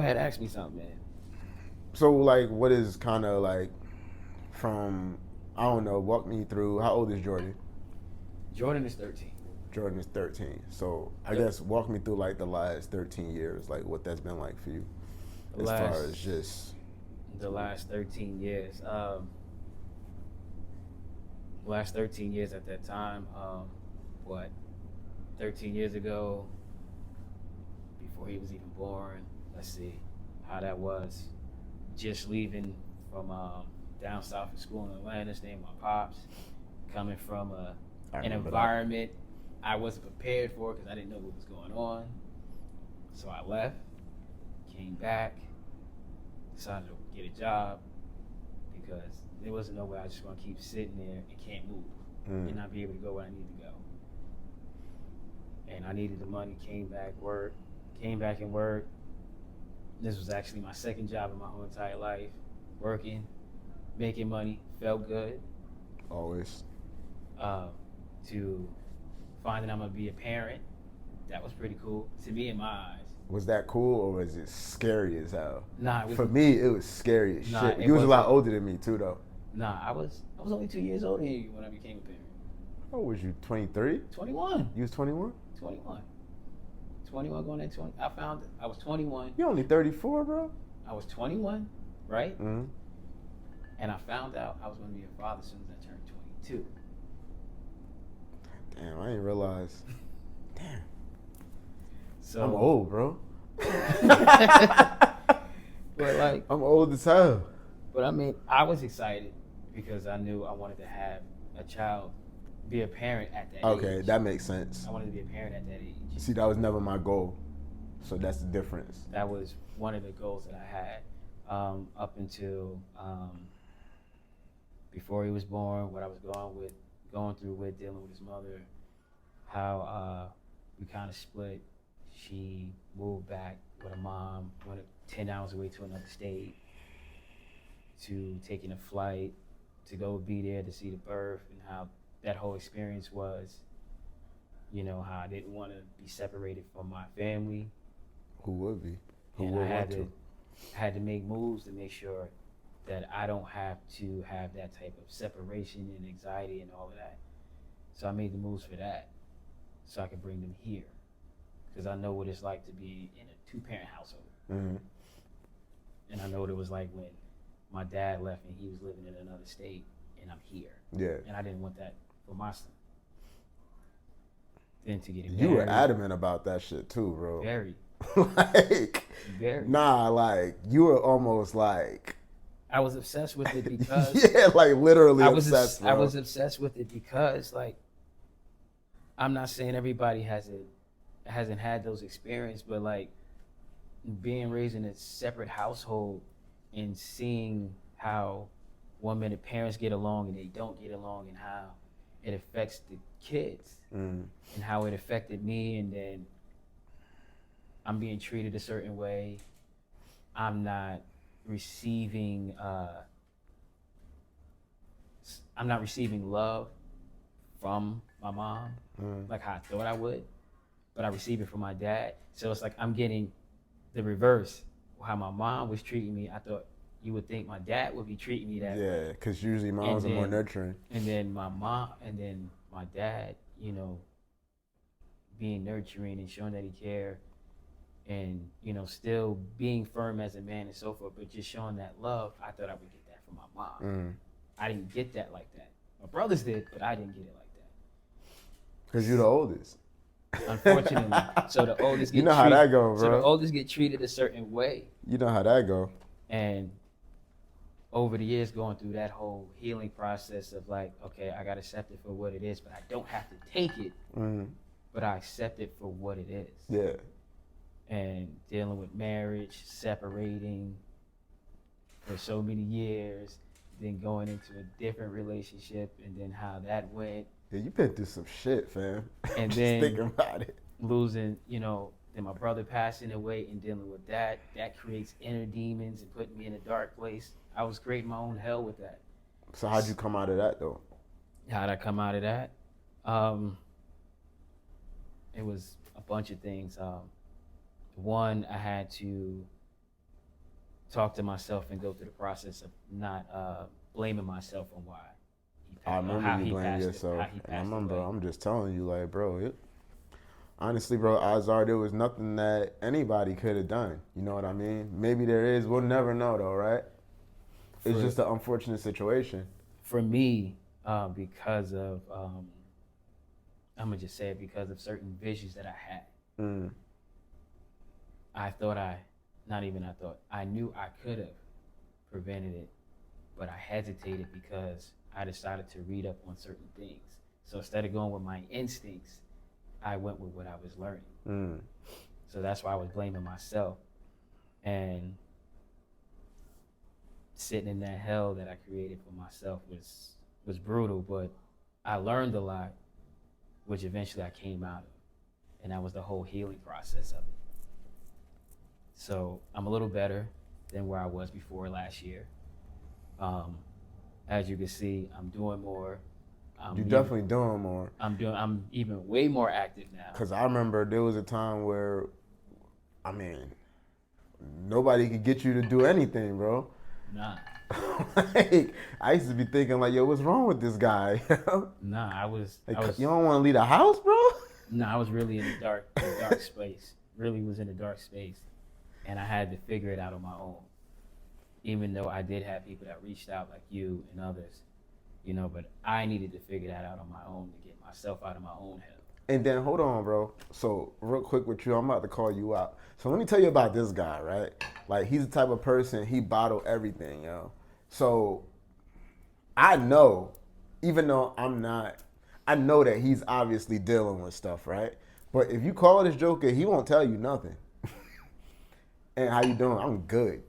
Go ahead, ask me something, man. So like, what is kind of like from I don't know. Walk me through. How old is Jordan? Jordan is 13. Jordan is 13. So I Yep. guess walk me through like the last 13 years, like what that's been like for you, The as far as last just the last 13 years. Last 13 years at that time. What? 13 years ago, before he was even born. Let's see how that was. Just leaving from down south of school in Atlanta, staying with my pops, coming from I an remember that. environment I wasn't prepared for because I didn't know what was going on. So I left, came back, decided to get a job because there wasn't no way I was just gonna keep sitting there and can't move and not be able to go where I need to go. And I needed the money, came back and worked. This was actually my second job in my whole entire life. Working, making money, felt good. Always. Uh, to finding I'm gonna be a parent, that was pretty cool to me in my eyes. Was that cool or was it scary as hell? Nah, it was For me, it was scary as nah, shit. it You was a lot wasn't. older than me too, though. Nah, I was only 2 years older than you when I became a parent. How old was you? 23? 21. You was 21? 21. 21 going at 20. I was 21. You only 34, bro. I was 21, right? Mm-hmm. And I found out I was going to be a father as soon as I turned 22. Damn, I didn't realize. Damn. So I'm old, bro. But like, I'm old as hell. but I mean, I was excited because I knew I wanted to have a child, be a parent at that age. Okay, that makes sense. I wanted to be a parent at that age. See, that was never my goal. So that's the difference. That was one of the goals that I had up until before he was born. What I was going through with dealing with his mother, how we kind of split. She moved back with her mom, went 10 hours away to another state, to taking a flight to go be there to see the birth, and how that whole experience was. You know, how I didn't want to be separated from my family. Who would be? Who And would I had want to? had to make moves to make sure that I don't have to have that type of separation and anxiety and all of that. So I made the moves for that, so I could bring them here, because I know what it's like to be in a two-parent household, Mm-hmm. and I know what it was like when my dad left and he was living in another state, and I'm here, Yeah. and I didn't want that for my son. Then to get him You were married, adamant about that shit too, bro. very, Like, very. nah, like, you were almost like, I was obsessed with it because yeah, like literally I was obsessed, bro. I was obsessed with it because, like, I'm not saying everybody hasn't had those experiences, but like being raised in a separate household and seeing how one minute parents get along and they don't get along, and how it affects the kids, Mm. and how it affected me, and then I'm being treated a certain way. I'm not receiving I'm not receiving love from my mom like how I thought I would, but I receive it from my dad. So it's like I'm getting the reverse. How my mom was treating me, I thought you would think my dad would be treating me that way. Yeah, because usually moms are more nurturing. And then my dad, you know, being nurturing and showing that he cared, and you know, still being firm as a man and so forth, but just showing that love. I thought I would get that from my mom. Mm. I didn't get that like that. My brothers did, but I didn't get it like Because you're the oldest. that. Unfortunately, so the oldest get You know how that go, So the bro. oldest get treated a certain way, You know how that go. and over the years, going through that whole healing process of like, okay, I got to accept it for what it is, but I don't have to take it, Mm. but I accept it for what it is. Yeah. And dealing with marriage, separating for so many years, then going into a different relationship, and then how that went, Yeah, you been through some shit, fam. And Just then- thinking about it. losing, you know, then my brother passing away and dealing with that. That creates inner demons and putting me in a dark place. I was creating my own hell with that. So how'd you come out of that though? How'd I come out of that? It was a bunch of things. One, I had to talk to myself and go through the process of not blaming myself on why I remember you blaming how yourself. he And I passed remember, away. I'm just telling you, like, bro, honestly, bro, Azar, there was nothing that anybody could have done. You know what I mean? Maybe there is. We'll never know, though, right? It's For- just an unfortunate situation. For me, because of I'm gonna just say it, because of certain visions that I had. Mm. I knew I could have prevented it, but I hesitated because I decided to read up on certain things. So instead of going with my instincts, I went with what I was learning. Mm. So that's why I was blaming myself. And sitting in that hell that I created for myself was brutal, but I learned a lot, which eventually I came out of. And that was the whole healing process of it. So I'm a little better than where I was before last year. As you can see, I'm doing more. You're definitely doing more. I'm even way more active now. Because I remember there was a time where, I mean, nobody could get you to do anything, bro. Nah. Like, I used to be thinking, like, yo, what's wrong with this guy? Nah, I was You don't want to leave the house, bro? I was really in the dark space. Really was in the dark space. And I had to figure it out on my own. Even though I did have people that reached out like you and others, but I needed to figure that out on my own to get myself out of my own hell. And then, hold on, bro. So, real quick with you, I'm about to call you out. So, let me tell you about this guy, right? Like, he's the type of person, he bottled everything, yo. So, I know, even though I know that he's obviously dealing with stuff, right? But if you call this joker, he won't tell you nothing. And how you doing? I'm good.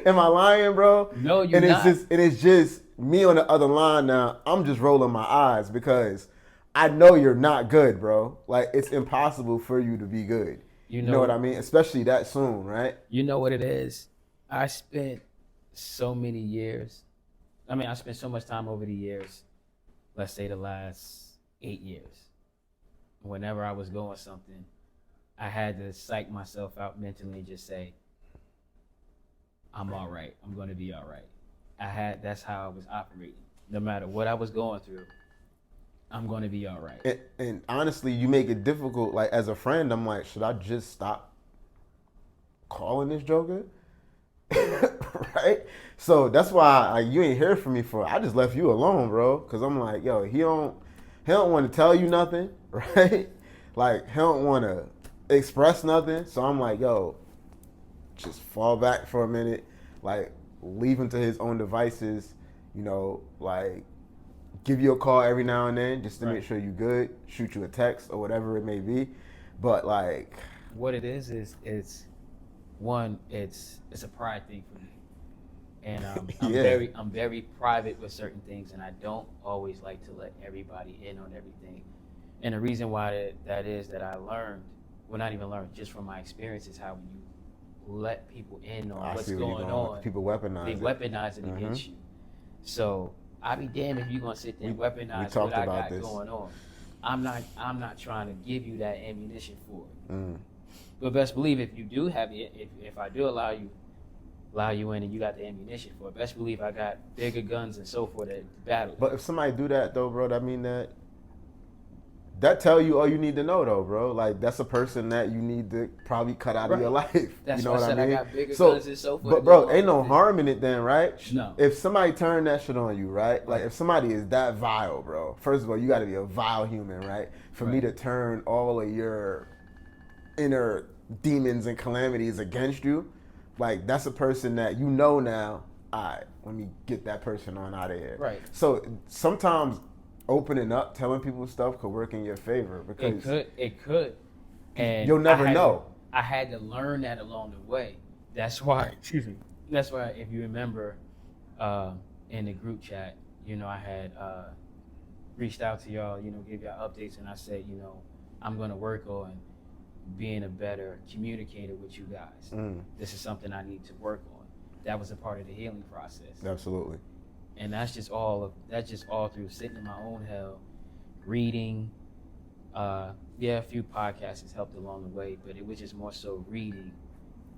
Am I lying, bro? No, you're and not. It's just me on the other line now. I'm just rolling my eyes because I know you're not good, bro. Like, it's impossible for you to be good. You know what I mean? Especially that soon, right? You know what it is? I spent so many years. I spent so much time over the years. Let's say the last 8 years. Whenever I was going something, I had to psych myself out mentally and just say, I'm all right. I'm going to be all right. That's how I was operating. No matter what I was going through, I'm going to be all right. And honestly, you make it difficult. Like, as a friend, I'm like, should I just stop calling this joker? Right? So that's why you ain't hear from me I just left you alone, bro. Cause I'm like, yo, he don't want to tell you nothing, right? Like, he don't want to express nothing. So I'm like, yo, just fall back for a minute, like, leave him to his own devices, like, give you a call every now and then just to make sure you're good, shoot you a text or whatever it may be. But, like, what it is it's one, it's a pride thing for me. And I'm very private with certain things, and I don't always like to let everybody in on everything. And the reason why that is that I learned, well, not even learned, just from my experiences, how when you let people in on what's going on, people weaponize they it. Weaponize it against you. So I be damned if you're gonna sit there and weaponize what I got going on. I'm not trying to give you that ammunition for it. But best believe if you do have it, if I do allow you in and you got the ammunition for it, best believe I got bigger guns and so forth to battle. But if somebody do that though, bro, that mean that tell you all you need to know though, bro. Like, that's a person that you need to probably cut out of your life. That's you know why what I said I mean? I got bigger guns and so forth. But bro, ain't no harm in it then, right? No. If somebody turn that shit on you, right? Like, if somebody is that vile, bro. First of all, you got to be a vile human, right? For me to turn all of your inner demons and calamities against you, like, that's a person that now, all right, let me get that person on out of here. Right. So sometimes opening up, telling people stuff could work in your favor because it could. And you'll never know. I had to learn that along the way. That's why, that's why if you remember in the group chat, I had reached out to y'all, give y'all updates, and I said, I'm going to work on being a better communicator with you guys. This is something I need to work on. That was a part of the healing process. Absolutely. And that's just all through sitting in my own hell, reading. A few podcasts has helped along the way, but it was just more so reading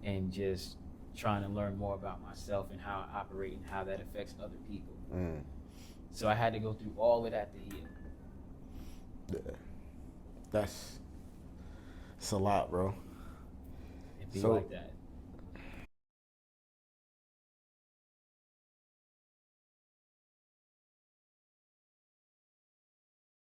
and just trying to learn more about myself and how I operate and how that affects other people. So I had to go through all of that to heal. Yeah. It's a lot, bro. It be So- like that.